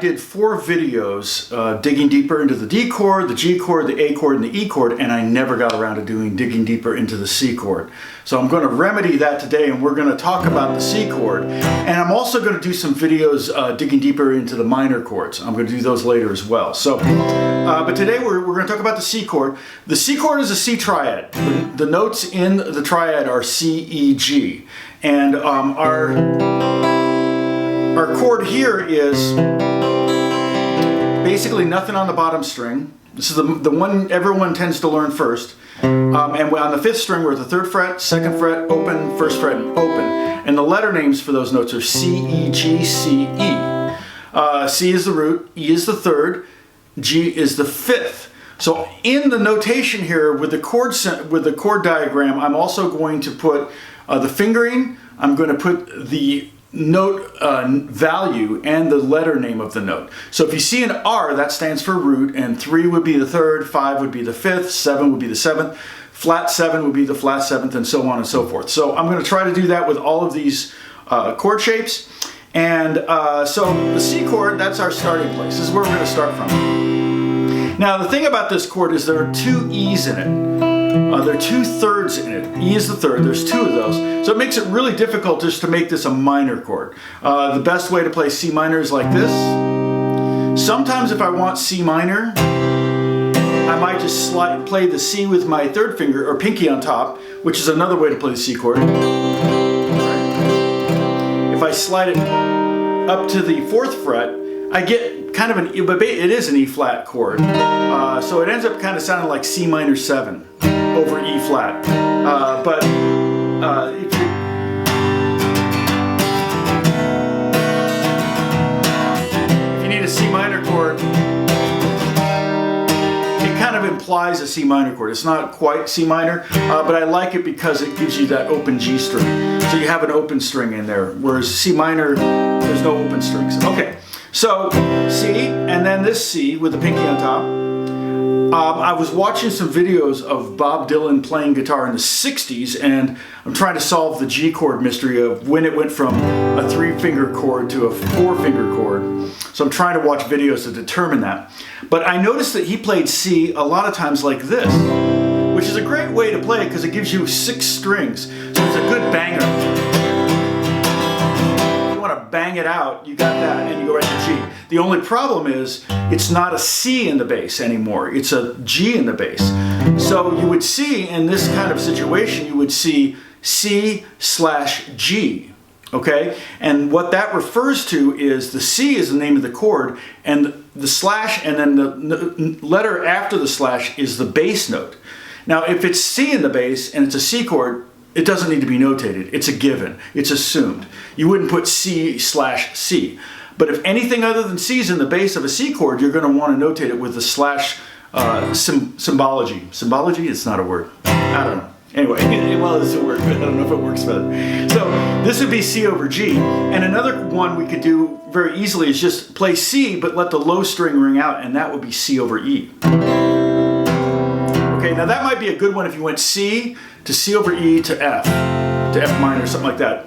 did 4 videos digging deeper into the D chord, the G chord, the A chord, and the E chord, and I never got around to doing digging deeper into the C chord. So I'm going to remedy that today, and we're going to talk about the C chord. And I'm also going to do some videos digging deeper into the minor chords. I'm going to do those later as well. So, but today we're going to talk about the C chord. The C chord is a C triad. The notes in the triad are C, E, G. And our chord here is basically nothing on the bottom string. This is the one everyone tends to learn first. And on the 5th string, we're at the 3rd fret, 2nd fret, open, 1st fret, and open. And the letter names for those notes are C, E, G, C, E. C is the root, E is the 3rd, G is the 5th. So in the notation here with the chord diagram, I'm also going to put the fingering. I'm going to put the note value and the letter name of the note. So if you see an R, that stands for root, and 3 would be the 3rd, 5 would be the 5th, 7 would be the 7th, flat 7 would be the flat 7th, and so on and so forth. So I'm going to try to do that with all of these chord shapes. And so the C chord, that's our starting place. This is where we're going to start from. Now the thing about this chord is there are 2 E's in it. There are 2 thirds in it. E is the 3rd, there's 2 of those. So it makes it really difficult just to make this a minor chord. The best way to play C minor is like this. Sometimes if I want C minor, I might just play the C with my 3rd finger, or pinky on top, which is another way to play the C chord. If I slide it up to the 4th fret, I get kind of it is an E flat chord. So it ends up kind of sounding like C minor 7 over E flat. If you need a C minor chord, it kind of implies a C minor chord. It's not quite C minor, but I like it because it gives you that open G string. So you have an open string in there, whereas C minor, there's no open strings. Okay, so C, and then this C with the pinky on top. I was watching some videos of Bob Dylan playing guitar in the 60s, and I'm trying to solve the G chord mystery of when it went from a 3-finger chord to a 4-finger chord. So I'm trying to watch videos to determine that. But I noticed that he played C a lot of times like this, which is a great way to play it because it gives you 6 strings. So it's a good banger. Bang it out, you got that, and you go right to G. The only problem is it's not a C in the bass anymore, it's a G in the bass. So you would see in this kind of situation, you would see C/G, okay? And what that refers to is the C is the name of the chord, and the slash, and then the letter after the slash is the bass note. Now if it's C in the bass and it's a C chord, it doesn't need to be notated. It's a given. It's assumed. You wouldn't put C/C. But if anything other than C is in the bass of a C chord, you're going to want to notate it with the slash symbology. Symbology? It's not a word. I don't know. Anyway, well, it's a word, but I don't know if it works better. So this would be C over G. And another one we could do very easily is just play C, but let the low string ring out, and that would be C over E. Okay, now that might be a good one if you went C to C over E to F minor, something like that.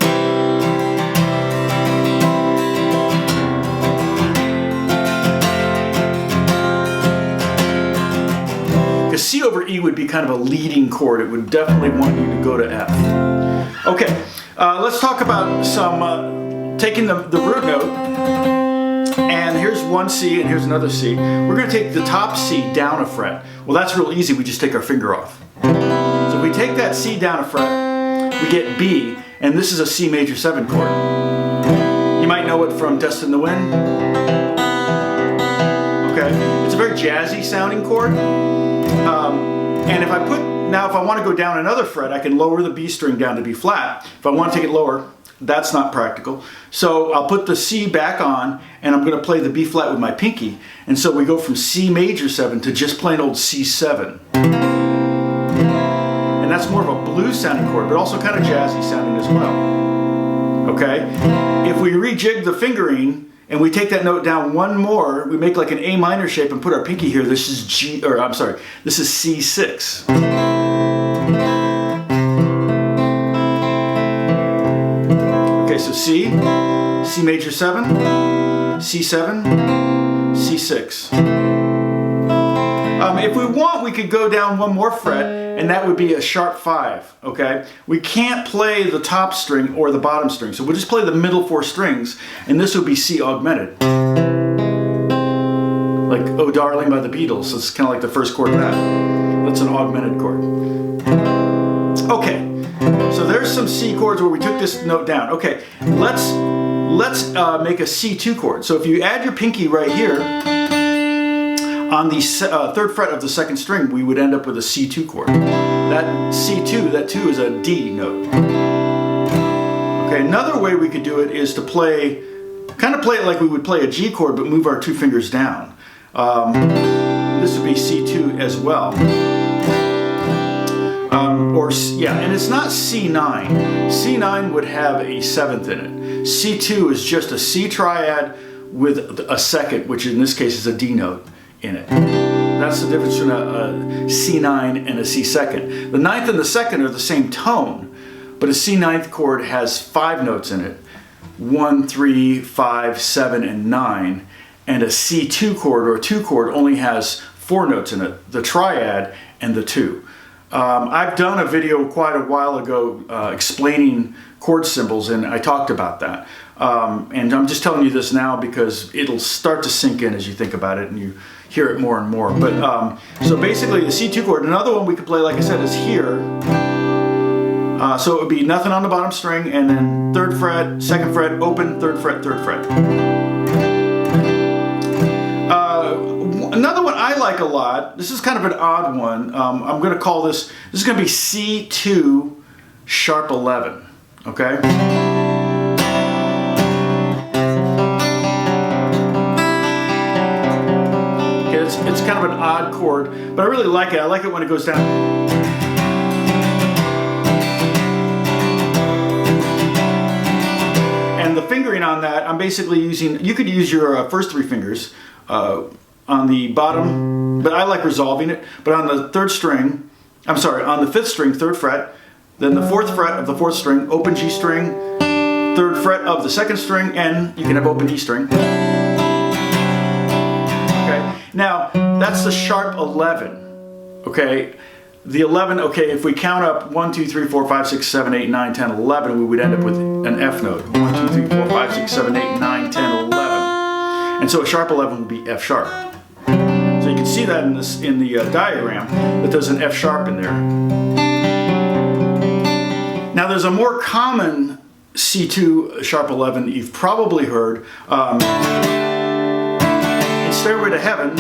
Because C over E would be kind of a leading chord. It would definitely want you to go to F. Okay, let's talk about some taking the root note. And here's one C and here's another C. We're going to take the top C down a fret. Well, that's real easy. We just take our finger off. So if we take that C down a fret, we get B, and this is a C major 7 chord. You might know it from Dust in the Wind. Okay, it's a very jazzy sounding chord. And if I want to go down another fret, I can lower the B string down to B flat. If I want to take it lower, that's not practical. So I'll put the C back on, and I'm going to play the B flat with my pinky. And so we go from C major 7 to just plain old C7. And that's more of a blues sounding chord, but also kind of jazzy sounding as well. Okay? If we rejig the fingering and we take that note down one more, we make like an A minor shape and put our pinky here. This is this is C6. Okay, so C, C major 7, C7, C6. If we want, we could go down one more fret, and that would be a sharp 5, okay? We can't play the top string or the bottom string, so we'll just play the middle 4 strings, and this would be C augmented. Like Oh Darling by the Beatles, so it's kind of like the first chord of that. That's an augmented chord. Okay, so there's some C chords where we took this note down. Okay, let's make a C2 chord. So if you add your pinky right here, on the 3rd fret of the 2nd string, we would end up with a C2 chord. That C2, that 2 is a D note. Okay, another way we could do it is to play it like we would play a G chord, but move our 2 fingers down. This would be C2 as well. And it's not C9. C9 would have a 7th in it. C2 is just a C triad with a 2nd, which in this case is a D note in it. That's the difference between a C9 and a C2. The 9th and the 2nd are the same tone, but a C9 chord has 5 notes in it. 1, 3, 5, 7, and 9. And a C2 chord or 2 chord only has 4 notes in it, the triad and the 2. I've done a video quite a while ago explaining chord symbols, and I talked about that. And I'm just telling you this now because it'll start to sink in as you think about it and you hear it more and more. But so basically the C2 chord, another one we could play, like I said, is here. So it would be nothing on the bottom string, and then 3rd fret, 2nd fret, open, 3rd fret, 3rd fret. Another one I like a lot, this is kind of an odd one, I'm going to call this is going to be C2 sharp 11, okay? Okay, it's kind of an odd chord, but I really like it. I like it when it goes down. And the fingering on that, I'm basically using, you could use your first 3 fingers, on the bottom, but I like resolving it. But on the 3rd string, on the 5th string, 3rd fret, then the 4th fret of the 4th string, open G string, 3rd fret of the 2nd string, and you can have open E string. Okay, now that's the sharp 11. Okay, the 11. Okay, if we count up 1, 2, 3, 4, 5, 6, 7, 8, 9, 10, 11, we would end up with an F note. 1, 2, 3, 4, 5, 6, 7, 8, 9, 10, 11. And so a sharp 11 would be F sharp. So you can see that in the diagram that there's an F sharp in there. Now there's a more common C2 sharp 11 that you've probably heard. In Stairway to Heaven,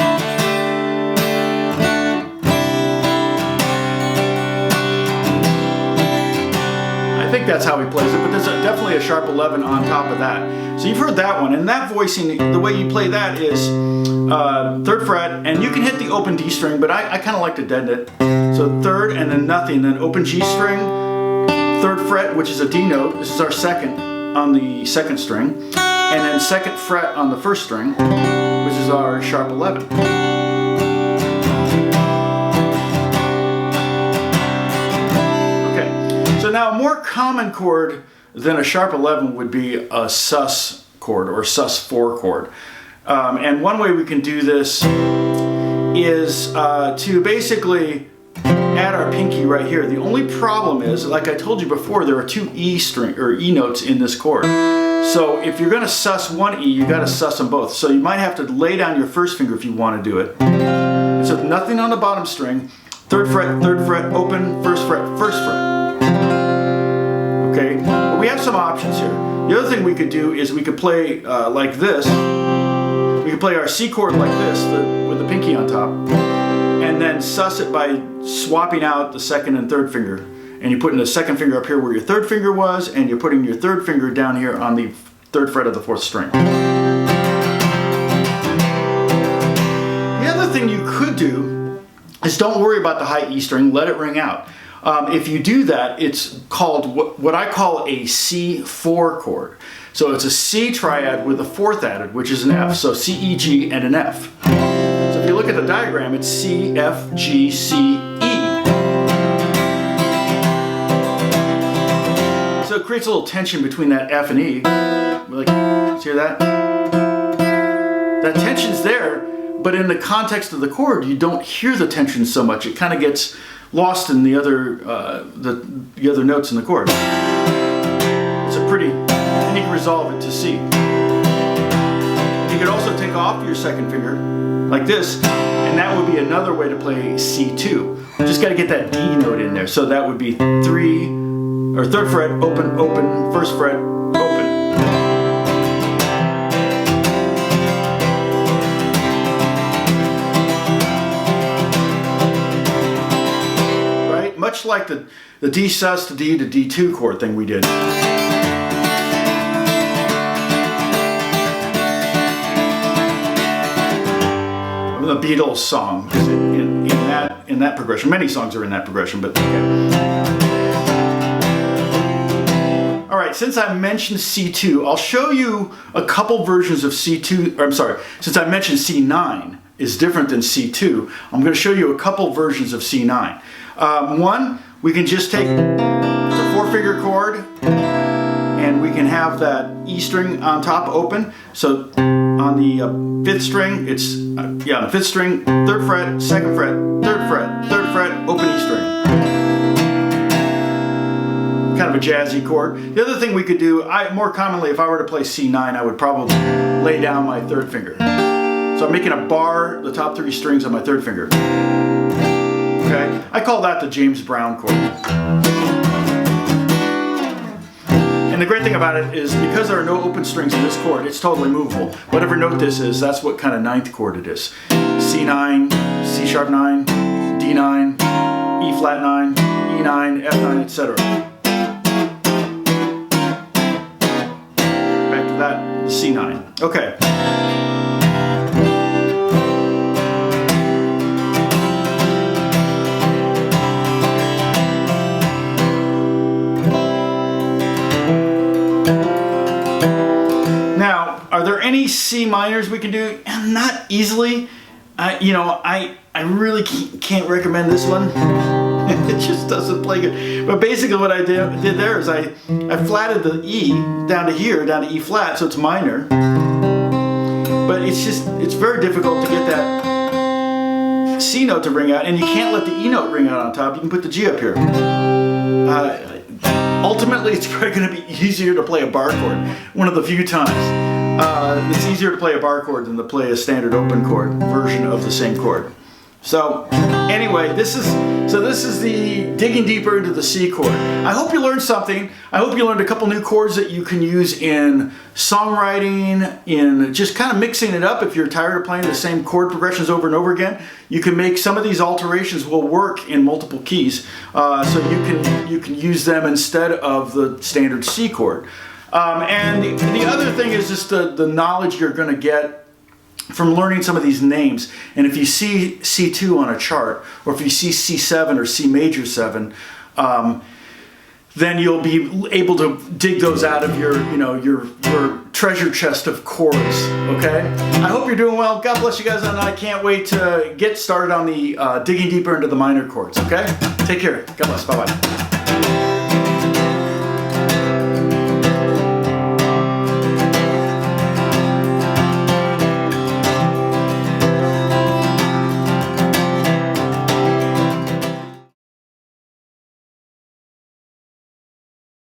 I think that's how he plays it, but there's definitely a sharp 11 on top of that. So you've heard that one, and that voicing, the way you play that is 3rd fret, and you can hit the open D string, but I kind of like to deaden it. So 3rd and then nothing, then open G string, 3rd fret, which is a D note. This is our 2nd on the 2nd string, and then 2nd fret on the 1st string, which is our sharp 11. Okay, so now a more common chord than a sharp 11 would be a sus chord or sus4 chord. And one way we can do this is to basically add our pinky right here. The only problem is, like I told you before, there are 2 E string or E notes in this chord. So if you're going to sus one E, you got to sus them both. So you might have to lay down your first finger if you want to do it. So nothing on the bottom string. 3rd fret, open, 1st fret, 1st fret. Okay, but we have some options here. The other thing we could do is we could play like this. We could play our C chord like this, with the pinky on top, and then sus it by swapping out the 2nd and 3rd finger. And you're putting the 2nd finger up here where your 3rd finger was, and you're putting your 3rd finger down here on the 3rd fret of the 4th string. The other thing you could do is don't worry about the high E string, let it ring out. If you do that, it's called what I call a C4 chord. So it's a C triad with a 4th added, which is an F. So C, E, G, and an F. So if you look at the diagram, it's C, F, G, C, E. So it creates a little tension between that F and E. Like, hear that? that tension's there, but in the context of the chord, you don't hear the tension so much. It kind of gets lost in the other notes in the chord. It's a pretty, and you can resolve it to C. You could also take off your second finger like this, and that would be another way to play C2. Just got to get that D note in there. So that would be 3 or 3rd fret, open, open, 1st fret, open. Right? Much like the D sus to D to D2 chord thing we did. The Beatles song is in that progression. Many songs are in that progression, but okay. All right, since I mentioned C2, I'll show you a couple versions of C2. Or I'm sorry, since I mentioned C9 is different than C2, I'm going to show you a couple versions of C9. One, we can just take the 4-finger chord, and we can have that E string on top open. So on the 5th string, it's on the 5th string, 3rd fret, 2nd fret, 3rd fret, 3rd fret, open E string. Kind of a jazzy chord. The other thing we could do, more commonly, if I were to play C9, I would probably lay down my 3rd finger. So I'm making a bar, the top 3 strings on my 3rd finger. Okay, I call that the James Brown chord. And the great thing about it is because there are no open strings in this chord, it's totally movable. Whatever note this is, that's what kind of 9th chord it is. C9, C sharp 9, D9, E flat 9, E9, F9, etc. Back to that, C9. Okay. Are there any C minors we can do? Not easily. I really can't recommend this one. It just doesn't play good. But basically what I did there is I flatted the E down to here, down to E flat, so it's minor. But it's very difficult to get that C note to ring out, and you can't let the E note ring out on top. You can put the G up here. Ultimately, it's probably going to be easier to play a bar chord, one of the few times. It's easier to play a bar chord than to play a standard open chord version of the same chord. So anyway, this is the digging deeper into the C chord. I hope you learned something. I hope you learned a couple new chords that you can use in songwriting, in just kind of mixing it up. If you're tired of playing the same chord progressions over and over again, you can make some of these alterations will work in multiple keys. So you can use them instead of the standard C chord. And the other thing is just the knowledge you're going to get from learning some of these names. And if you see C2 on a chart, or if you see C7 or C major 7, then you'll be able to dig those out of your treasure chest of chords. Okay? I hope you're doing well. God bless you guys, and I can't wait to get started on the digging deeper into the minor chords. Okay? Take care. God bless. Bye-bye.